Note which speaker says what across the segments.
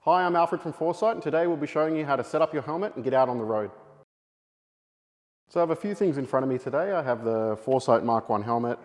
Speaker 1: Hi, I'm Alfred from Forcite, and today we'll be showing you how to set up your helmet and get out on the road. So I have a few things in front of me today. I have the Forcite Mark 1 helmet,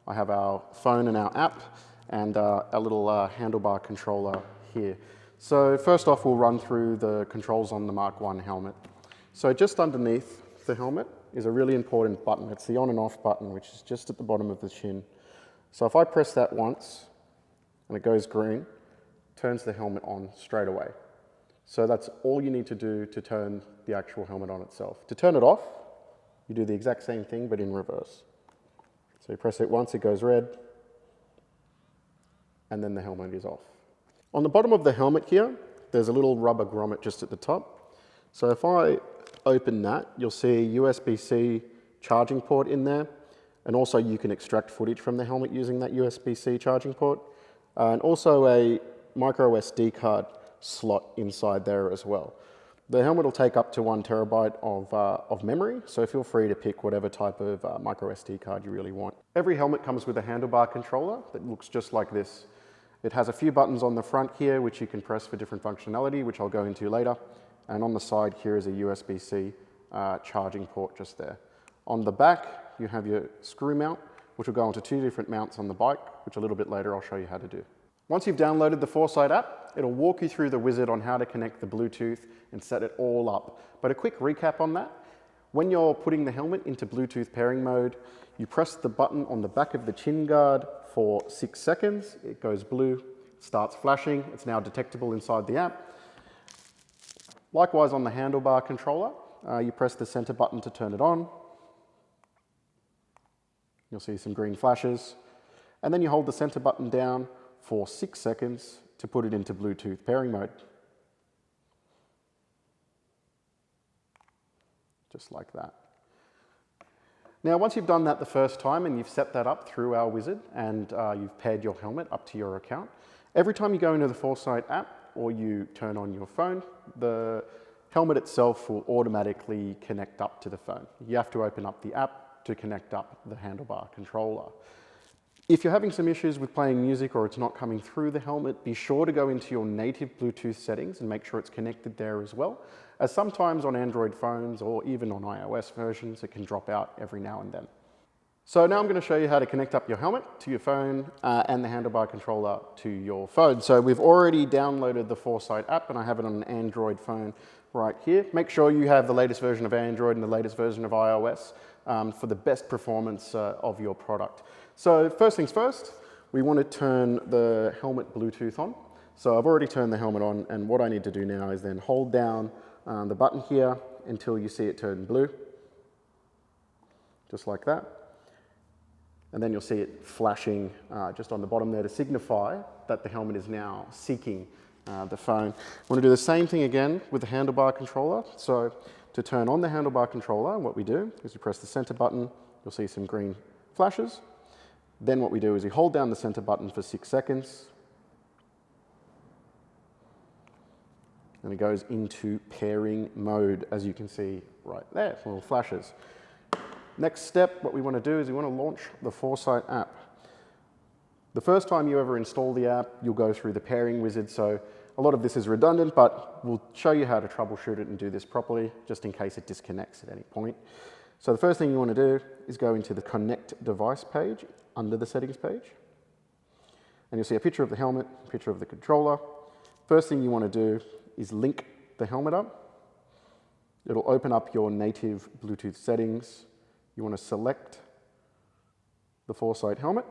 Speaker 1: I have our phone and our app, and our little handlebar controller here. So first off, we'll run through the controls on the Mark 1 helmet. So just underneath the helmet is a really important button. It's the on and off button, which is just at the bottom of the chin. So if I press that once and it goes green, turns the helmet on straight away. So that's all you need to do to turn the actual helmet on itself. To turn it off, you do the exact same thing but in reverse. So you press it once, it goes red, and then the helmet is off. On the bottom of the helmet here, there's a little rubber grommet just at the top. So if I open that, you'll see a USB-C charging port in there, and also you can extract footage from the helmet using that USB-C charging port, and also a micro SD card slot inside there as well. The helmet will take up to 1 terabyte of memory, so feel free to pick whatever type of micro SD card you really want. Every helmet comes with a handlebar controller that looks just like this. It has a few buttons on the front here which you can press for different functionality, which I'll go into later. And on the side here is a USB-C charging port just there. On the back, you have your screw mount, which will go onto 2 different mounts on the bike, which a little bit later I'll show you how to do. Once you've downloaded the Forcite app, it'll walk you through the wizard on how to connect the Bluetooth and set it all up. But a quick recap on that. When you're putting the helmet into Bluetooth pairing mode, you press the button on the back of the chin guard for 6 seconds. It goes blue, starts flashing. It's now detectable inside the app. Likewise on the handlebar controller, you press the center button to turn it on. You'll see some green flashes. And then you hold the center button down for 6 seconds to put it into Bluetooth pairing mode. Just like that. Now, once you've done that the first time and you've set that up through our wizard and you've paired your helmet up to your account, every time you go into the Forcite app or you turn on your phone, the helmet itself will automatically connect up to the phone. You have to open up the app to connect up the handlebar controller. If you're having some issues with playing music or it's not coming through the helmet, be sure to go into your native Bluetooth settings and make sure it's connected there as well, as sometimes on Android phones or even on iOS versions, it can drop out every now and then. So now I'm going to show you how to connect up your helmet to your phone and the handlebar controller to your phone. So we've already downloaded the Forcite app and I have it on an Android phone right here. Make sure you have the latest version of Android and the latest version of iOS for the best performance of your product. So first things first, we want to turn the helmet Bluetooth on. So I've already turned the helmet on, and what I need to do now is then hold down the button here until you see it turn blue, just like that. And then you'll see it flashing just on the bottom there to signify that the helmet is now seeking the phone. I want to do the same thing again with the handlebar controller. So to turn on the handlebar controller, what we do is we press the center button, you'll see some green flashes. Then what we do is we hold down the center button for 6 seconds. And it goes into pairing mode, as you can see right there, little flashes. Next step, what we want to do is we want to launch the Forcite app. The first time you ever install the app, you'll go through the pairing wizard, so a lot of this is redundant, but we'll show you how to troubleshoot it and do this properly, just in case it disconnects at any point. So the first thing you want to do is go into the Connect Device page under the Settings page. And you'll see a picture of the helmet, a picture of the controller. First thing you want to do is link the helmet up. It'll open up your native Bluetooth settings. You want to select the Forcite helmet.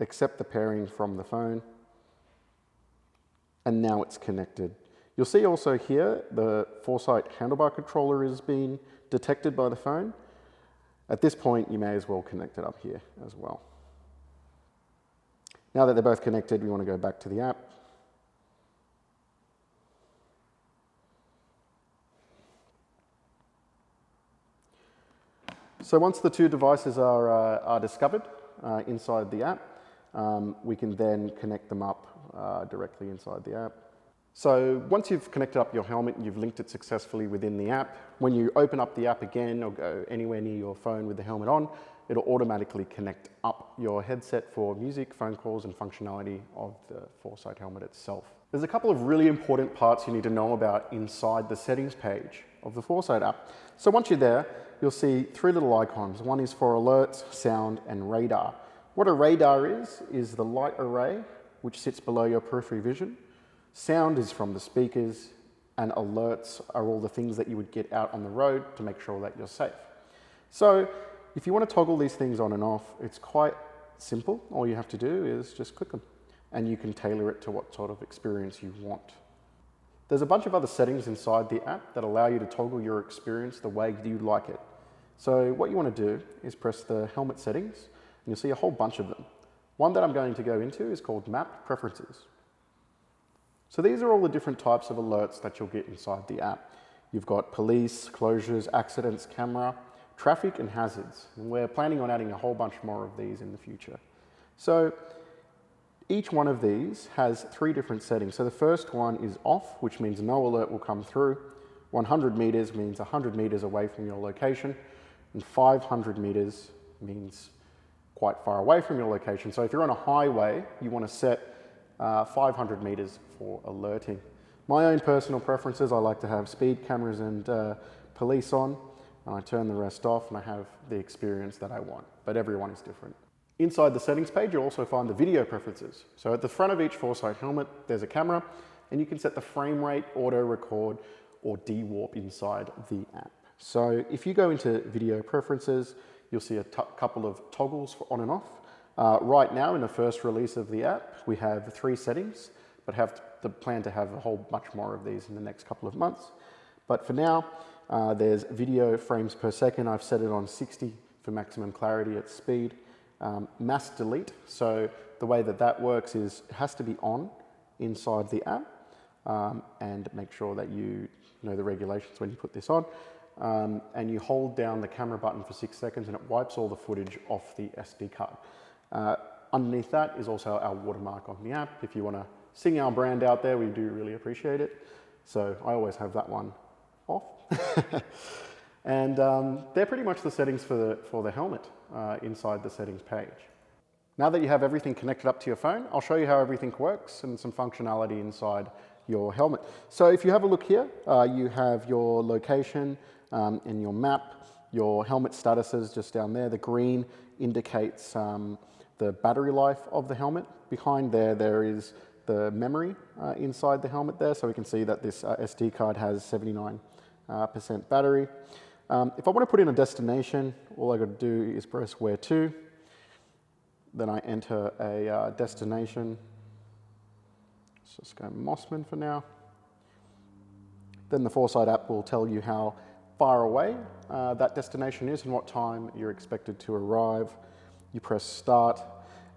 Speaker 1: Accept the pairing from the phone. And now it's connected. You'll see also here the Forcite handlebar controller is being detected by the phone. At this point, you may as well connect it up here as well. Now that they're both connected, we want to go back to the app. So once the two devices are discovered inside the app, we can then connect them up directly inside the app. So once you've connected up your helmet and you've linked it successfully within the app, when you open up the app again or go anywhere near your phone with the helmet on, it'll automatically connect up your headset for music, phone calls, and functionality of the Forcite helmet itself. There's a couple of really important parts you need to know about inside the settings page of the Forcite app. So once you're there, you'll see three little icons. One is for alerts, sound, and radar. What a radar is the light array, which sits below your periphery vision. Sound is from the speakers, and alerts are all the things that you would get out on the road to make sure that you're safe. So if you want to toggle these things on and off, it's quite simple. All you have to do is just click them, and you can tailor it to what sort of experience you want. There's a bunch of other settings inside the app that allow you to toggle your experience the way you like it. So what you want to do is press the helmet settings, and you'll see a whole bunch of them. One that I'm going to go into is called Map Preferences. So these are all the different types of alerts that you'll get inside the app. You've got police, closures, accidents, camera, traffic, and hazards. And we're planning on adding a whole bunch more of these in the future. So each one of these has three different settings. So the first one is off, which means no alert will come through. 100 meters means 100 meters away from your location. And 500 meters means quite far away from your location. So if you're on a highway, you want to set 500 meters for alerting. My own personal preferences, I like to have speed cameras and police on, and I turn the rest off, and I have the experience that I want, but everyone is different. Inside the settings page, you'll also find the video preferences. So at the front of each Forcite helmet, there's a camera, and you can set the frame rate, auto record, or de-warp inside the app. So if you go into video preferences, you'll see a couple of toggles for on and off. Right now, in the first release of the app, we have 3 settings, but have the plan to have a whole bunch more of these in the next couple of months. But for now, there's video frames per second. I've set it on 60 for maximum clarity at speed. Mass delete, so the way that that works is it has to be on inside the app, and make sure that you know the regulations when you put this on. And you hold down the camera button for 6 seconds and it wipes all the footage off the SD card. Underneath that is also our watermark on the app. If you want to sing our brand out there, we do really appreciate it. So I always have that one off. And they're pretty much the settings for the helmet inside the settings page. Now that you have everything connected up to your phone, I'll show you how everything works and some functionality inside your helmet. So if you have a look here, you have your location and your map, your helmet statuses just down there. The green indicates the battery life of the helmet. Behind there is the memory inside the helmet there, so we can see that this SD card has 79% battery. If I want to put in a destination, all I got to do is press where to. Then I enter a destination. Let's just go Mossman for now. Then the Forcite app will tell you how far away that destination is and what time you're expected to arrive. You press start,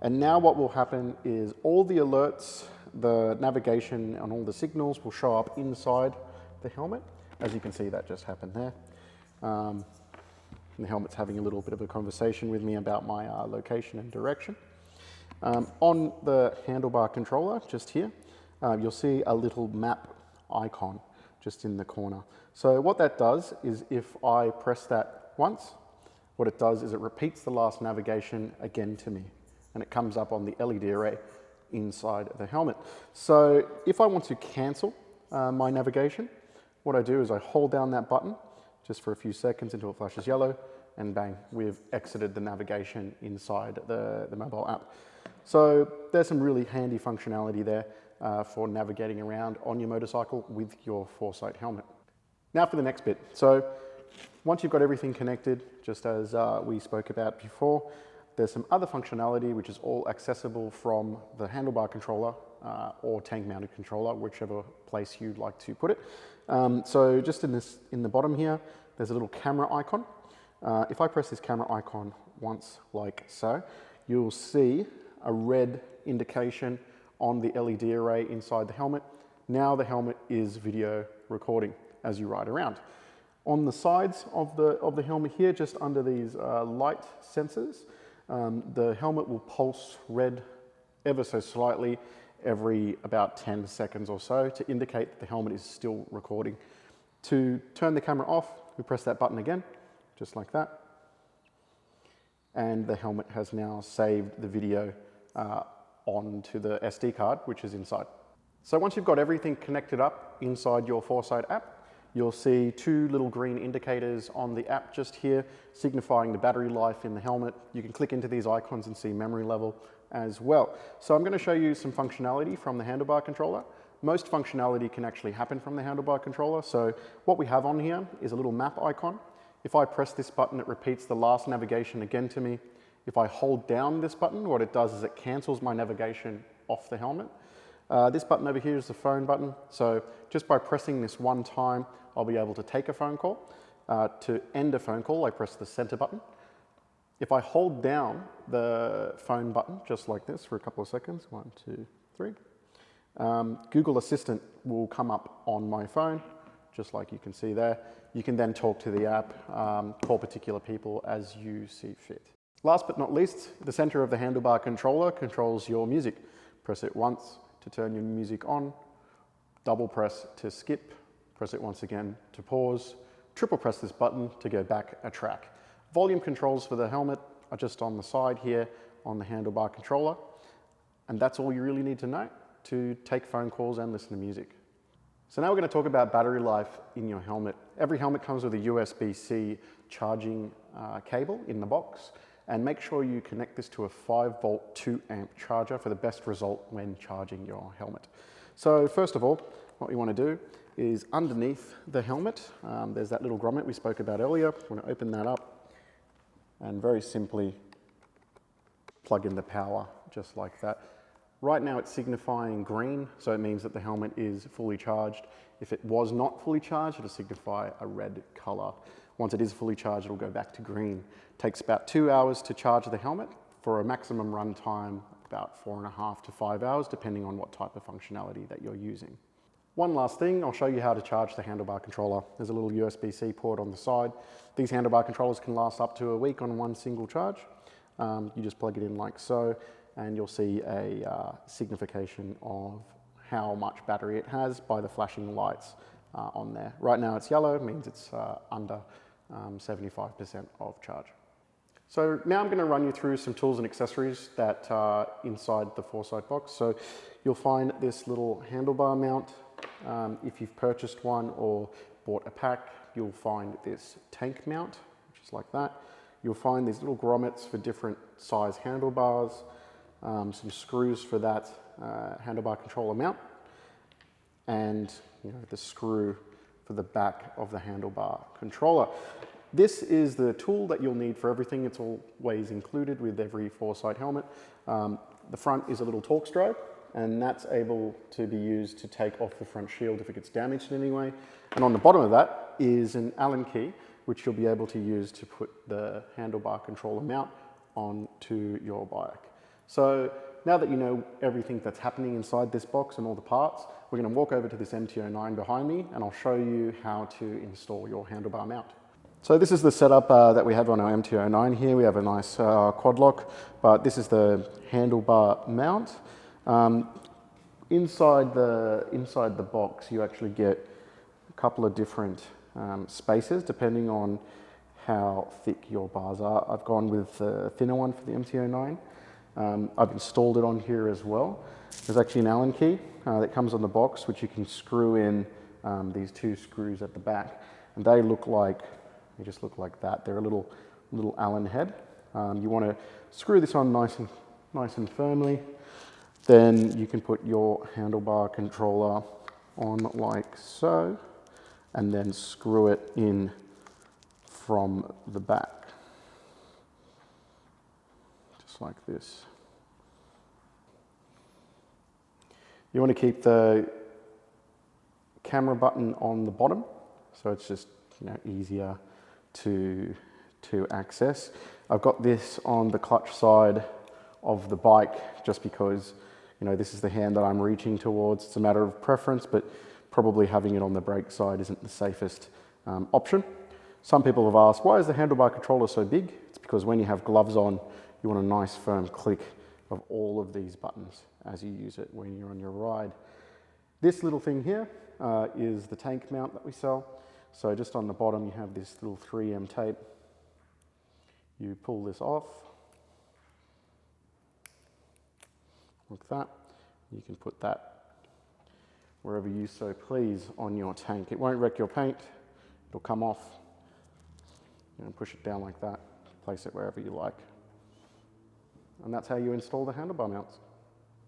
Speaker 1: and now what will happen is all the alerts, the navigation and all the signals will show up inside the helmet. As you can see, that just happened there. The helmet's having a little bit of a conversation with me about my location and direction. On the handlebar controller, just here, you'll see a little map icon just in the corner. So what that does is if I press that once, what it does is it repeats the last navigation again to me, and it comes up on the LED array inside the helmet. So if I want to cancel my navigation, what I do is I hold down that button just for a few seconds until it flashes yellow, and bang, we've exited the navigation inside the mobile app. So there's some really handy functionality there for navigating around on your motorcycle with your Forcite helmet. Now for the next bit. So once you've got everything connected, just as we spoke about before, there's some other functionality which is all accessible from the handlebar controller or tank mounted controller, whichever place you'd like to put it. So just in the bottom here, there's a little camera icon. If I press this camera icon once like so, you'll see a red indication on the LED array inside the helmet. Now the helmet is video recording as you ride around. On the sides of the helmet here, just under these light sensors, the helmet will pulse red ever so slightly every about 10 seconds or so to indicate that the helmet is still recording. To turn the camera off, we press that button again, just like that. and the helmet has now saved the video onto the SD card, which is inside. So once you've got everything connected up inside your Forcite app, you'll see two little green indicators on the app just here, signifying the battery life in the helmet. You can click into these icons and see memory level as well. So I'm going to show you some functionality from the handlebar controller. Most functionality can actually happen from the handlebar controller. So what we have on here is a little map icon. If I press this button, it repeats the last navigation again to me. If I hold down this button, what it does is it cancels my navigation off the helmet. This button over here is the phone button. So just by pressing this one time, I'll be able to take a phone call. To end a phone call, I press the center button. If I hold down the phone button, just like this for a couple of seconds, 1, 2, 3, Google Assistant will come up on my phone, just like you can see there. You can then talk to the app, call particular people as you see fit. Last but not least, the center of the handlebar controller controls your music. Press it once to turn your music on, double press to skip, press it once again to pause, triple press this button to go back a track. Volume controls for the helmet are just on the side here on the handlebar controller, and that's all you really need to know to take phone calls and listen to music. So now we're going to talk about battery life in your helmet. Every helmet comes with a USB-C charging cable in the box, and make sure you connect this to a 5-volt 2-amp charger for the best result when charging your helmet. So first of all, what you want to do is underneath the helmet, there's that little grommet we spoke about earlier. You want to open that up and very simply plug in the power just like that. Right now it's signifying green, so it means that the helmet is fully charged. If it was not fully charged, it'll signify a red color. Once it is fully charged, it'll go back to green. It takes about 2 hours to charge the helmet for a maximum run time, about 4.5 to 5 hours, depending on what type of functionality that you're using. One last thing, I'll show you how to charge the handlebar controller. There's a little USB-C port on the side. These handlebar controllers can last up to a week on one single charge. You just plug it in like so, and you'll see a signification of how much battery it has by the flashing lights on there. Right now it's yellow, it means it's under 75% of charge. So now I'm going to run you through some tools and accessories that are inside the Forcite box. So you'll find this little handlebar mount. If you've purchased one or bought a pack, you'll find this tank mount, which is like that. You'll find these little grommets for different size handlebars, some screws for that handlebar controller mount, and the screw for the back of the handlebar controller. This is the tool that you'll need for everything. It's always included with every Forcite helmet. The front is a little Torx drive, and that's able to be used to take off the front shield if it gets damaged in any way. And on the bottom of that is an Allen key, which you'll be able to use to put the handlebar controller mount onto your bike. So now that you know everything that's happening inside this box and all the parts, we're going to walk over to this MT09 behind me, and I'll show you how to install your handlebar mount. So this is the setup that we have on our MT09 here. We have a nice quad lock, but this is the handlebar mount. Inside the box, you actually get a couple of different spaces depending on how thick your bars are. I've gone with the thinner one for the MT09. I've installed it on here as well. There's actually an Allen key that comes on the box, which you can screw in these two screws at the back, and they just look like that. They're a little Allen head. You want to screw this on nice and firmly. Then you can put your handlebar controller on like so, and then screw it in from the back, just like this. You want to keep the camera button on the bottom, so it's just easier to access. I've got this on the clutch side of the bike just because this is the hand that I'm reaching towards. It's a matter of preference, but probably having it on the brake side isn't the safest option. Some people have asked, why is the handlebar controller so big? It's because when you have gloves on, you want a nice firm click of all of these buttons as you use it when you're on your ride. This little thing here is the tank mount that we sell. So just on the bottom, you have this little 3M tape. You pull this off, like that. You can put that wherever you so please on your tank. It won't wreck your paint, it'll come off. And push it down like that, place it wherever you like. And that's how you install the handlebar mounts.